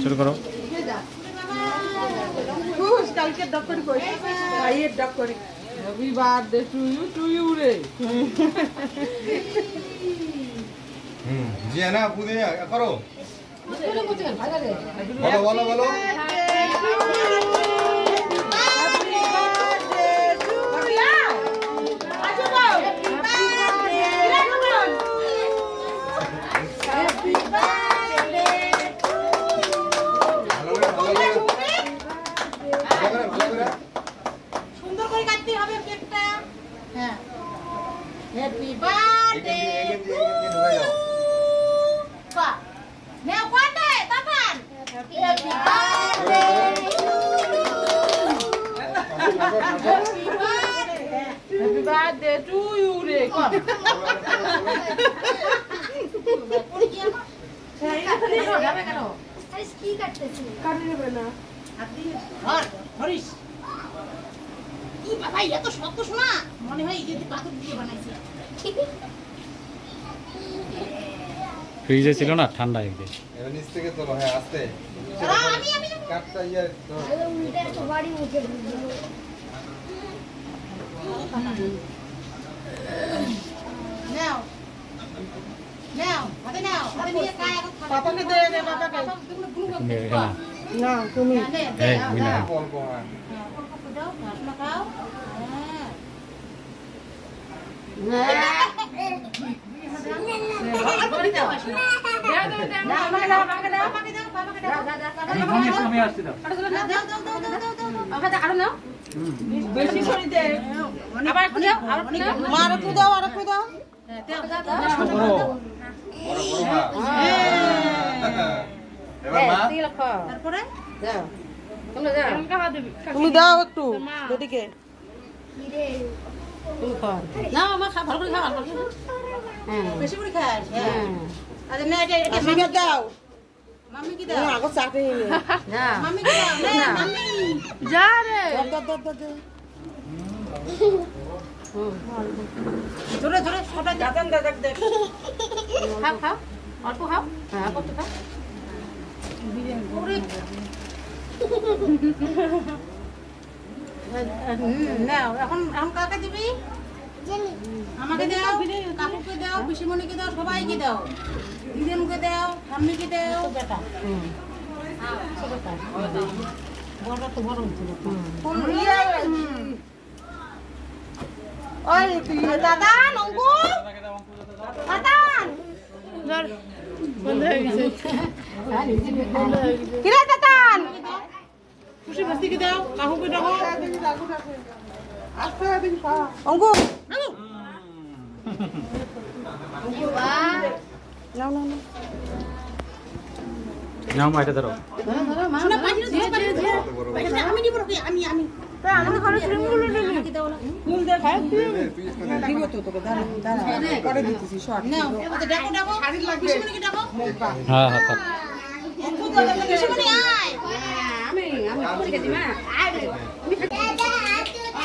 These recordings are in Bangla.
শুরু করো। কালকে ডক করে কই ভাইয়ের ডক করে হ্যাপি বার্থডে টু ইউ রে জি না পুদে করো বলো বলো বলো সুন্দর করে কাটতে হবে কেকটা হ্যাঁ হ্যাপি বার্থডে বাহ নাও কাটে তাতান happy birthday happy birthday to you রে কম কি কাটতেছিস কাটে নেবে না হরিশ কি বাবা এত শক্ত শোনা মনে হয় এই যে পাথর দিয়ে বানাইছে ফ্রিজে ছিল না, ঠান্ডা একদিন। এবার নিচ থেকে তোলো, হ্যাঁ আস্তে আমি কাটটা ইয়ে তো উল্টে তো বাড়ি মুখে নাও নাও হাতে নিয়ে কায় এখন পাপাকে দে দে পাপাকে না তুমি এই মিনা অল্প হ্যাঁ দাও না খাও বেশি করে দে আবার একটু দাও মার একটু দাও আর একটু দাও এবার মা তারপরে তুমি দাও একটু দিদিকে বেশি করে খাস আরে না এটা মামিকে দাও মাম্মি কি দাও আগো চাটনি মাম্মি কি দাও না মাম্মি যা রে ধরে ধরে সবাই দাদান দাদাক দেখ খাও খাও অল্প খাও হ্যাঁ কত খাও ওরে নাও এখন কাকে দিবি আমাকে দাও কাকুকে দাও পিসিমণিকে দাও সবাইকে দাও দিদিমকে দাও ঠাম্মিকে দাও বেটা বড় তো বড় ওই দাদা নঙ্কু দাদা কিরে দাদান খুশি বস্তিকে দাও কাকুকে দাও অঙ্কু নাও নাও নাও মা, এটা ধরো। শোনা পাখিরে ধরো পাখিরে আমি নিব নাকি আমি আমি ঘরে ফুলগুলো নিবি ফুল দে খাই দিব তো তোকে দাঁড়া দাঁড়া করে দিতেছি শর্ট নাও ওতে ডাকো ডাকো শাড়ি লাগবে পিসিমণিকে ডাকো হ্যাঁ হ্যাঁ থাক। পিসিমণি আয় আমি করে দিই মা আয়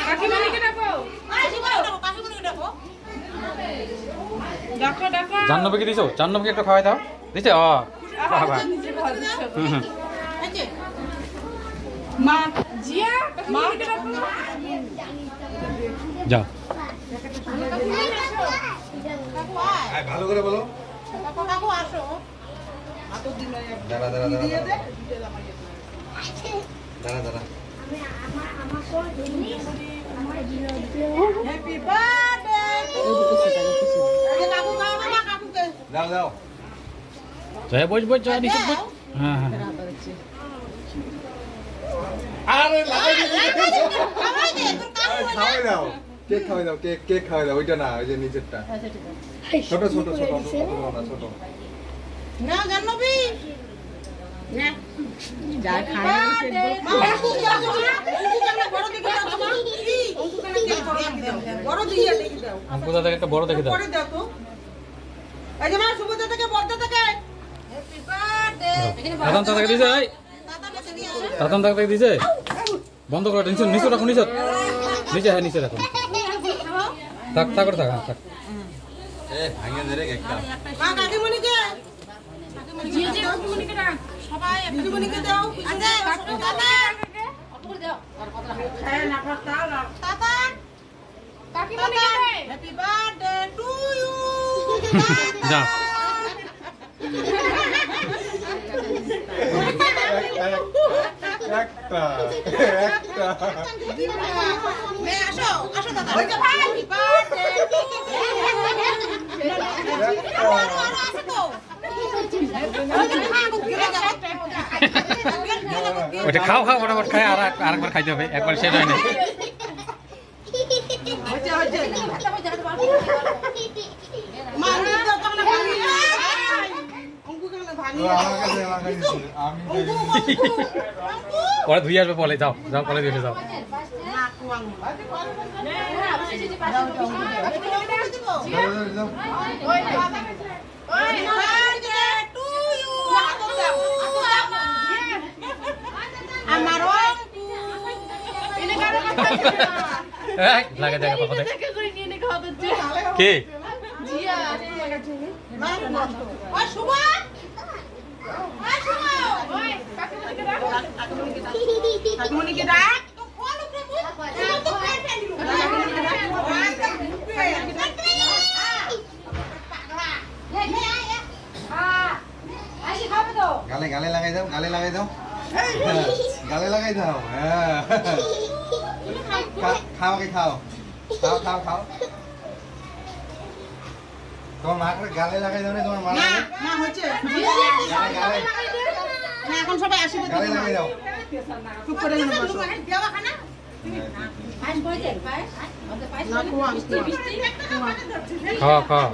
কাকিমানিকে ডাকো আয় জীবনে ডাকো কাকিমণিকে ডাকো ডাকো ডাকো জাহ্নবীকে দিছো? জাহ্নবীকে একটু খাওয়াই দাও। দিছে? ও বাবা। এই যে মা জিয়া কাকিমানিকে ডাকো যাও। কাকু আয় ভালো করে বলো কাকু আসো দাঁড়া দাঁড়া দাঁড়া দাঁড়া দাঁড়া আমার কোন জিনিস আমার জিনিস হ্যাপি বার্থডে কাকু খাও বাবা কাকুকে দাও দাও জয় বজ বজ জয় নিচে বজ। হ্যাঁ হ্যাঁ আরে লাগাই খাওয়াই দে তোর কাকু খাওয়াই দাও কেক খাওয়াই দাও কেক খাওয়াই দাও ওইটা না ওই যে নিচেরটা ছোট ছোট ছোট ছোট না জানবি না যা খাই বড় দিকে দাও বড় দিয়ে দেখি দাও অঙ্কু দাদাকে একটা বড় দেখে দাও। পরে দাও তো এই যে মা সুভদ্রা থেকে বড় থেকে হ্যাপি বার্থডে দাদান দাদাকে দিছে? এই দাদা কাছে দিয়ে দাদান দাদাকে দিছে? বন্ধ করো, নিচে নিচে রাখো, নিচে নিচে, হ্যাঁ নিচে রাখো। থাক থাক করে থাক, হ্যাঁ থাক। এ ভাঙে দে রে কেকটা মা কাকিমণিকে সবাই পিসিমণিকে দাও আচ্ছা দাদা দাদা হ্যাপি বার্থডে টু ইউ যা একটা আসো আসো দাদা হ্যাপি বার্থডে টু ইউ আসো তো ওটা খাও খাও ফটাফট খাই আর আরেকবার খাইতে হবে একবার শেষ হয় না পরে ধুই আসবে বলে যাও যাও কলে দিয়ে যাও লাগে জায়গা পাপা কে গালে গালে লাগাই দাও গালে লাগাই দাও গালে লাগাই দাও হ্যাঁ খাও আগে খাও খাও খাও খাও তোমার মাকে গালে লাগাই দাও না তোমার মা না হচ্ছে গালে না এখন সবাই আসবে গালে লাগাই দাও চুপ করে বসো দেওয়া খানা খাও খাও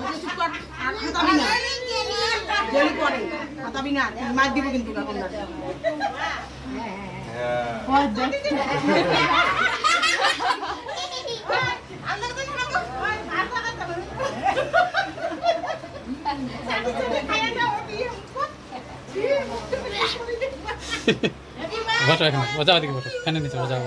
মাছ দিব কিন্তু বসো এখানে বজাও দিকে বসো ফ্যানের নিচে বজাও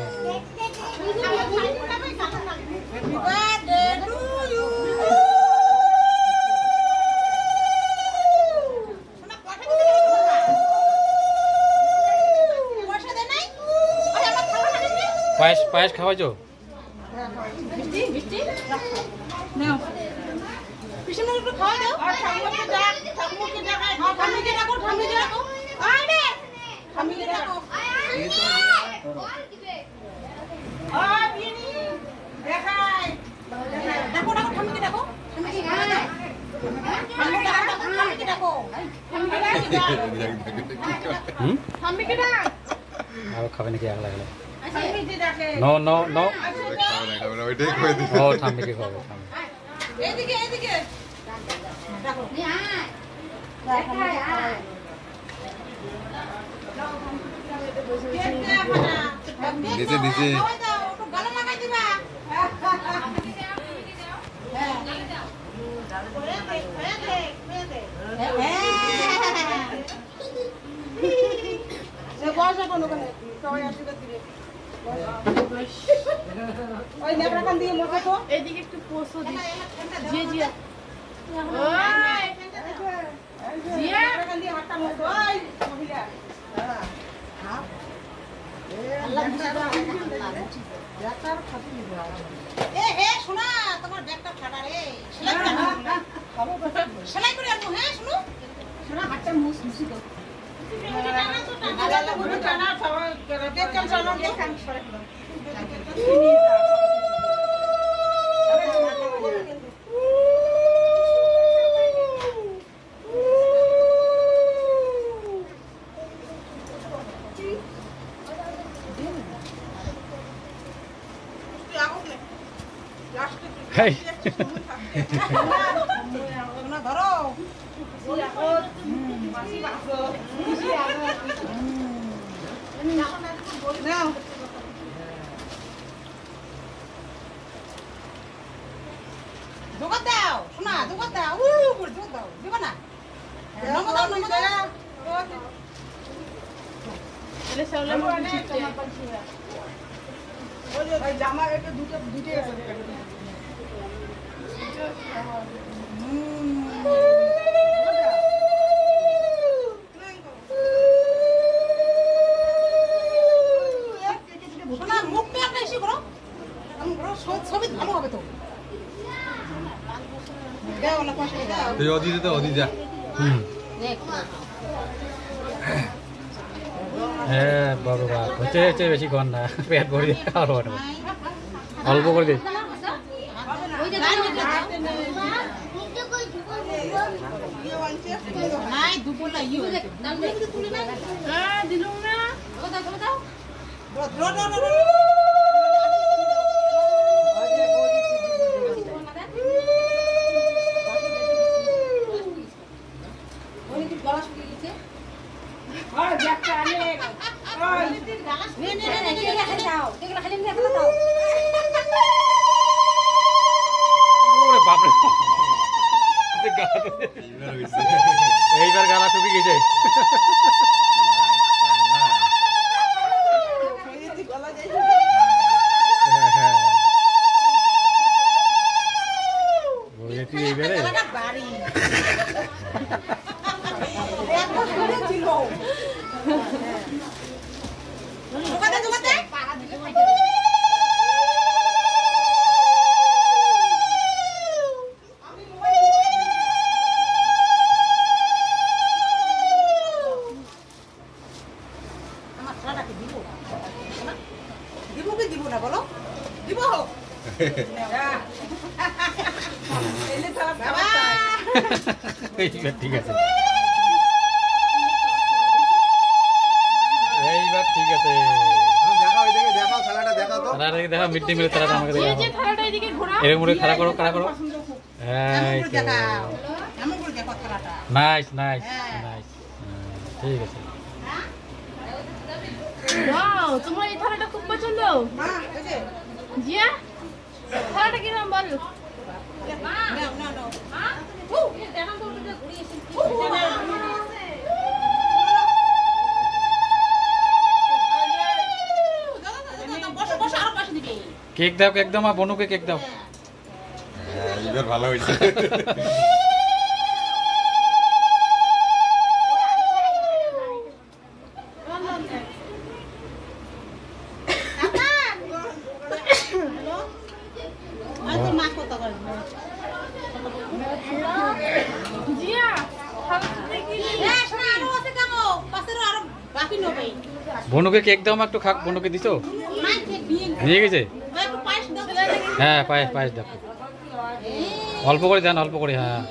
পায়েস পায়েস খাওয়াইছো আরো খাবে নাকি এক লাগলে নো নো নো ও ঠাম্মিকে খাবে এদিকে এদিকে নিচে নিচে গালে লাগাই দিবা এদিকে একটু পোষো দিস জি জি শোনা তোমার ব্যাগটা ফাটা রে সেলাই করে আনবো হ্যাঁ শুনো শোনা হাতটা মুছ মুছি দাও হেই ধরো জোগাড় দাও শোনা জোগাড় দাও জোগাড় দাও দিবা না নমো দাও নমো দাও জামা একটা দুটো আছে তুই ওদিকে তো ওদিকে যা হ্যাঁ বাবা হচ্ছে হচ্ছে বেশি কর না পেট ভরে খাওয়া অল্প করে দিই এইবার গালা টুপি গেছে এইবারে ঠিক আছে এইবার ঠিক আছে দেখা মিড ডে মিলের থালাটা আমাকে দেখা এরকম করে খাড়া করো নাইস নাইস নাইস ঠিক আছে ওয়াও তোমার এই থালাটা খুব পছন্দ জিয়া থালাটা কি নাম বল কেক দাও কেক দাও মা বনুকে কেক দাও এবার ভালো হয়েছে বনুকে কেক দাও মা একটু খাক বনুকে দিছো নিয়ে গেছে হ্যাঁ পায়েস পায়েস দেখো অল্প করে দেন অল্প করে হ্যাঁ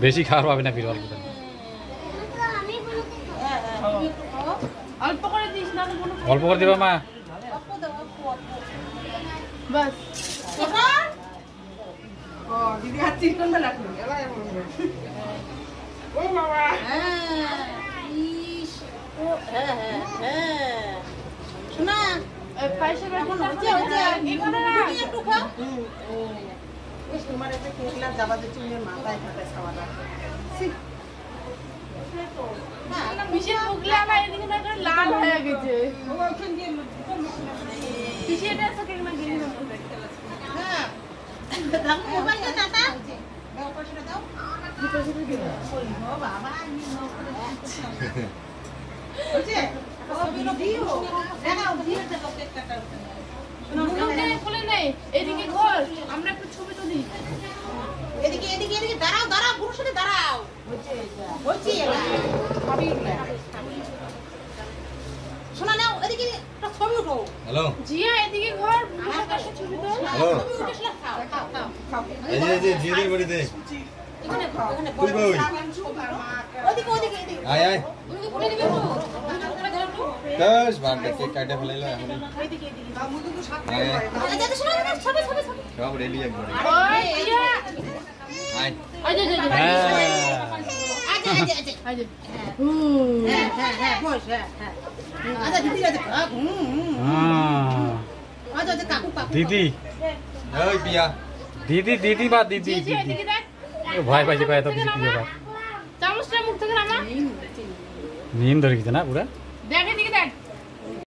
বেশি খাওয়ার পাবে না ফির অল্প দেন অল্প করে দেবা মা বাস দিদি হাত চিকন না লাগলো ও বাবা শোনা পায়েসের এখন হচ্ছে এখানে না একটু খাও তোমার একটা কেকলা যাবা যে চুলের মাথায় থাকে খাওয়াটা মিশে মুগলে আমার এদিকে না করে লাল হয়ে গেছে পিছে এটা আছে কেক না গিয়ে হ্যাঁ দাও মোবাইল দাও দাদা দাও পয়সাটা দাও পয়সাটা দিও ও বাবা আমি নো করে বুঝছে সবই দিও দাও দিয়ে দাও কেকটা খুলে নেই এদিকে ঘর আমরা একটু ছবি তুলি এদিকে এদিকে এদিকে দাঁড়াও দাঁড়াও পুরুষ সাথে দাঁড়াও হচ্ছে সবই শোনা নাও এদিকে একটা ছবি উঠো হ্যালো জিয়া এদিকে ঘর পুরুষের কাছে ছবি তুল হ্যালো ছবি উঠে খাও খাও খাও এই যে জিদের বাড়িতে এখানে এখানে কই বই ওদিকে ওদিকে এদিকে আয় আয় ওদিকে খুলে দিবে তো বেশ ভাগ কেক কাটে ফেলাইলো এখন এদিকে এদিকে দাও মুদু তো সাথে আয় যাতে শোনা ছবি ছবি ছবি সব রেডি একবারে ওই জিয়া আয় আজ আজ হ্যাঁ আজে আজে আজে আজ হ্যাঁ হ্যাঁ হ্যাঁ বস হ্যাঁ হ্যাঁ আচ্ছা দিদি আছে আচ্ছা কাকু কাকু দিদি ওই পিয়া দিদি দিদি বা দিদি জিয়া দিদি এদিকে দেখ ভয় পাইছে কয় এত কিছু কি ব্যাপার চামচটা মুখ থেকে নামা নিম ধরে গেছে না পুরা দেখ এদিকে দেখ